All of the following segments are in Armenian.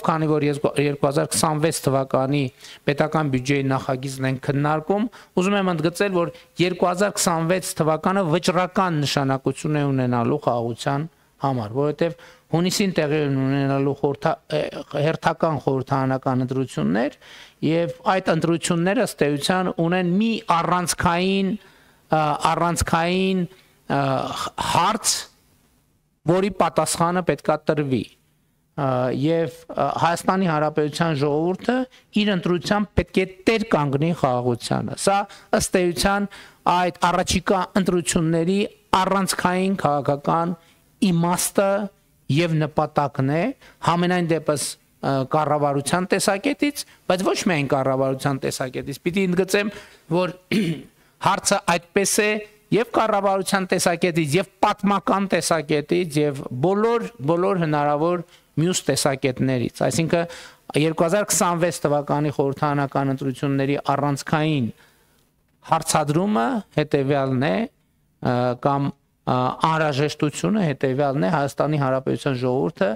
քանի որ 2026 թվականի պետական բյուջեի նախագիծն են քննարկում, ուզում եմ ընդգծել, որ 2026 թվականը վճռական նշանակություն է ունենալու խաղաղության համար, որովհետև հունիսին տեղի ունենալու հերթական խորհրդարանական ընտրություններ եւ այդ ընտրությունները ըստ էության ունեն մի առանցքային հարց, որի պատասխանը պետքա տրվի եւ Հայաստանի Հանրապետության ժողովուրդը իր ընտրությամբ պետք է տեր կանգնի խաղաղությանը։ Սա ըստ էության այդ առաջիկա ընտրությունների առանցքային քաղաքական իմաստը եւ նպատակն է, համենայն դեպս կառավարության տեսակետից, բայց ոչ միայն կառավարության տեսակետից։ Պիտի ընդգծեմ, որ հարցը այդպես է եւ կառավարության տեսակետից եւ պատմական տեսակետից եւ բոլոր հնարավոր մյուս տեսակետներից, այսինքն 2026 թվականի խորհրդարանական ընտրությունների առանցքային հարցադրումը հետեւյալն է կամ անհրաժեշտությունը հետեւյալն է Հայաստանի Հանրապետության ժողովուրդը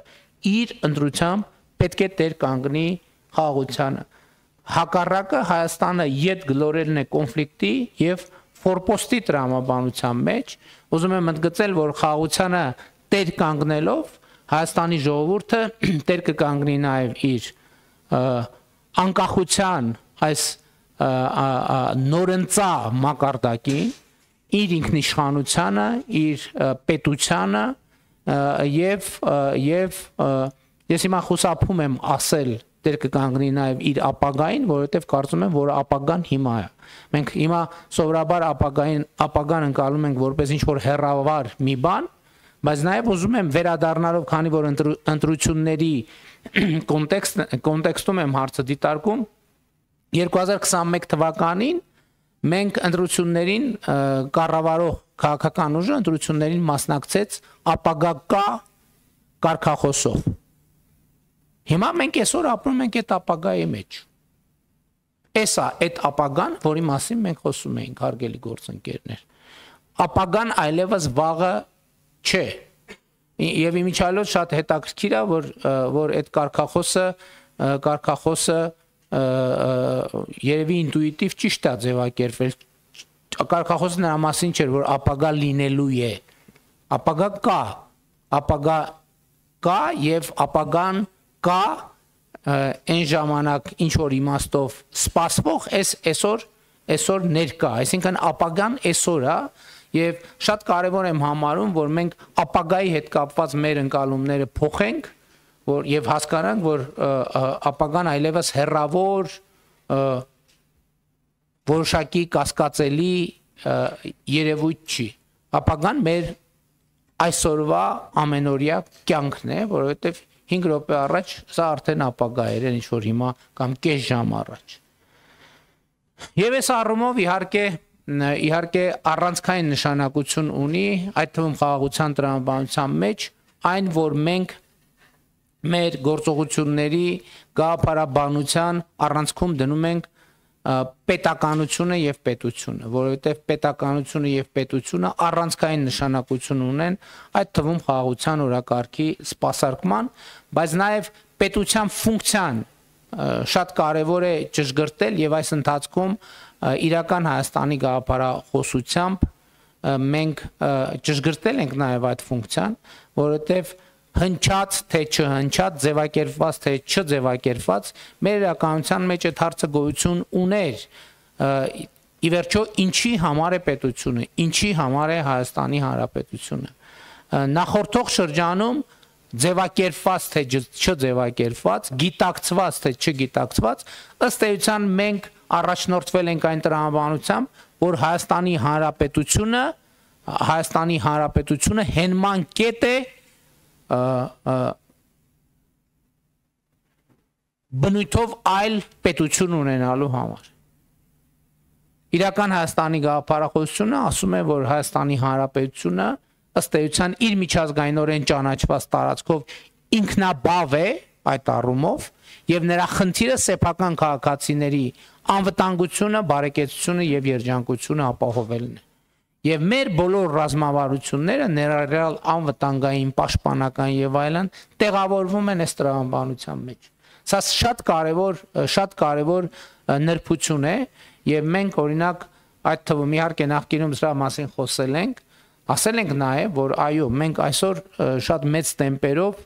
իր ընտրությամբ պետք է տեր կանգնի խաղաղությանը։ Հակառակը Հայաստանը յետ գլորելն է կոնֆլիկտի եւ ֆորպոստի տրամաբանության մեջ, ուզում եմ ընդգծել, որ խաղաղությանը տեր կանգնելով Հայաստանի ժողովուրդը տեր կկանգնի նաեւ իր անկախության այս նորընծա մակարդակին, իր ինքնիշխանությանը, իր պետությանը եւ ես հիմա խուսափում եմ ասել դեր կկանգնի նաեւ իր ապագային, որովհետեւ կարծում եմ, որ ապագան հիմա է։ Մենք հիմա սովորաբար ապագան ընկալում ենք որպես ինչ որ հեռավար մի բան, բայց նաեւ ուզում եմ վերադառնալով, քանի որ ընտրությունների կոնտեքստում եմ հարցը դիտարկում, 2021 թվականին մենք ընտրություններին կառավարող քաղաքական ուժը ընտրություններին մասնակցեց ապագա կարգախոսով։ Հիմա մենք այսօր ապրում ենք այդ ապագայի մեջ։ Էսա այդ ապագան, որի մասին մենք խոսում ենք, հարգելի գործընկերներ։ Ապագան այլևս վաղը չէ։ Եվ իմիջիայլոց շատ հետաքրքիր է, որ այդ կարգախոսը երևի ինտուիտիվ ճիշտ է ձևակերպվել։ Կարգախոսը նրա մասին չէր, որ ապագա լինելու է։ Ապագա կա եւ ապագան կա այն ժամանակ ինչ որ իմաստով սպասվող այսօր ներկա, այսինքն ապագան այսօր է եւ շատ կարեւոր եմ համարում, որ մենք ապագայի հետ կապված մեր ընկալումները փոխենք, որ եւ հասկանանք, որ ապագան այլևս հեռավոր որոշակի կասկածելի երևույթ չի։ Ապագան մեր այսօրվա ամենօրյա կյանքն է, որովհետեւ 5 րոպե առաջ սա արդեն ապագա էր, ինչ որ հիմա կամ կես ժամ առաջ։ Եվ այս առումով իհարկե առանցքային նշանակություն ունի, այդ թվում խաղաղության տրամաբանության մեջ, այն որ մենք մեր գործողությունների գաղափարաբանության առանցքում դնում ենք պետականությունը եւ պետությունը, որովհետեւ պետականությունը եւ պետությունը առանցքային նշանակություն ունեն, այդ թվում խաղաղության օրակարգի սպասարկման, բայց նաեւ պետության ֆունկցիան շատ կարեւոր է ճշգրտել եւ այս ընթացքում իրական Հայաստանի գաղափարախոսությամբ մենք ճշգրտել ենք նաեւ այդ ֆունկցիան, որովհետեւ հնչած թե չհնչած, ձևակերպված թե չձևակերպված, մեր իրականության մեջ այդ հարցը գոյություն ուներ։ Ի վերջո ինչի համար է պետությունը, ինչի համար է Հայաստանի Հանրապետությունը։ Նախորդող շրջանում ձևակերպված թե չձևակերպված, գիտակցված թե չգիտակցված, ըստ էության մենք առաջնորդվել ենք այն տրամաբանությամբ, որ Հայաստանի Հանրապետությունը հենման կետ է բնույթով այլ պետություն ունենալու համար։ Իրական Հայաստանի գաղափարախոսությունը ասում է, որ Հայաստանի Հանրապետությունը ըստ էության իր միջազգայինորեն ճանաչված տարածքով ինքնաբավ է այդ առումով եւ նրա խնդիրը սեփական քաղաքացիների անվտանգությունը, բարեկեցությունը եւ երջանկությունը ապահովելն է։ Եվ մեր բոլոր ռազմավարությունները ներառյալ անվտանգային, պաշտպանական եւ այլն տեղավորվում են այս տրամաբանության մեջ։ Սա շատ կարևոր նրբություն է եւ մենք օրինակ այդ թվում իհարկե նախկինում դրա մասին խոսել ենք, ասել ենք նաեւ, որ այո, մենք այսօր շատ մեծ տեմպերով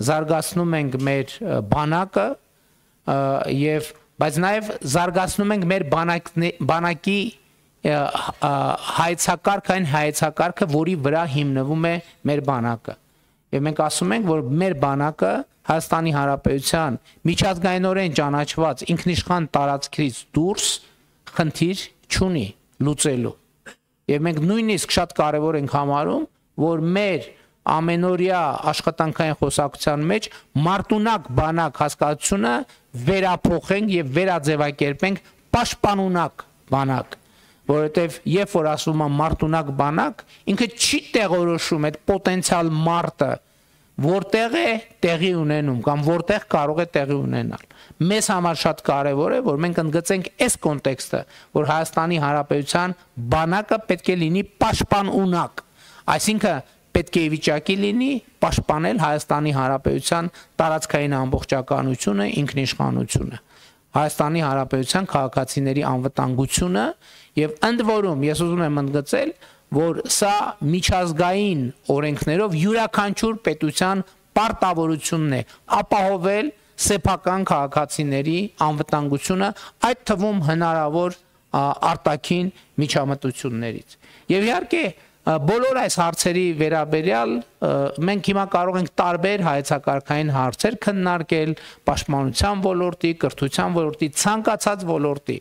զարգացնում ենք մեր բանակը եւ բայց նաեւ զարգացնում ենք մեր բանակի հայեցակարգը, որի վրա հիմնվում է մեր բանակը։ Եվ մենք ասում ենք, որ մեր բանակը Հայաստանի Հանրապետության միջազգայինորեն ճանաչված ինքնիշխան տարածքից դուրս խնդիր չունի լուծելու։ Եվ մենք նույնիսկ շատ կարևոր ենք համարում, որ մեր ամենօրյա աշխատանքային խոսակցության մեջ մարտունակ բանակ հասկացությունը վերափոխենք եւ վերաձևակերպենք պաշտպանունակ բանակ, որովհետեւ երբ որ ասում եմ մարտունակ բանակ, ինքը չի տեղորոշում այդ պոտենցիալ մարտը որտեղ է տեղի ունենում կամ որտեղ կարող է տեղի ունենալ։ Մեզ համար շատ կարևոր է, որ մենք ընդգծենք այս կոնտեքստը, որ Հայաստանի Հանրապետության բանակը պետք է լինի պաշտպանունակ, այսինքն պետք է վիճակի լինի պաշտպանել Հայաստանի Հանրապետության տարածքային ամբողջականությունը, ինքնիշխանությունը, Հայաստանի Հանրապետության քաղաքացիների անվտանգությունը եւ ընդ որում ես ուզում եմ ընդգծել, որ սա միջազգային օրենքներով յուրաքանչյուր պետության պարտավորությունն է ապահովել սեփական քաղաքացիների անվտանգությունը, այդ թվում հնարավոր արտաքին միջամտություններից։ Եվ իհարկե բոլոր այս հարցերի վերաբերյալ մենք հիմա կարող ենք տարբեր հայեցակարգային հարցեր քննարկել պաշտպանության ոլորտի, կրթության ոլորտի, ցանկացած ոլորտի։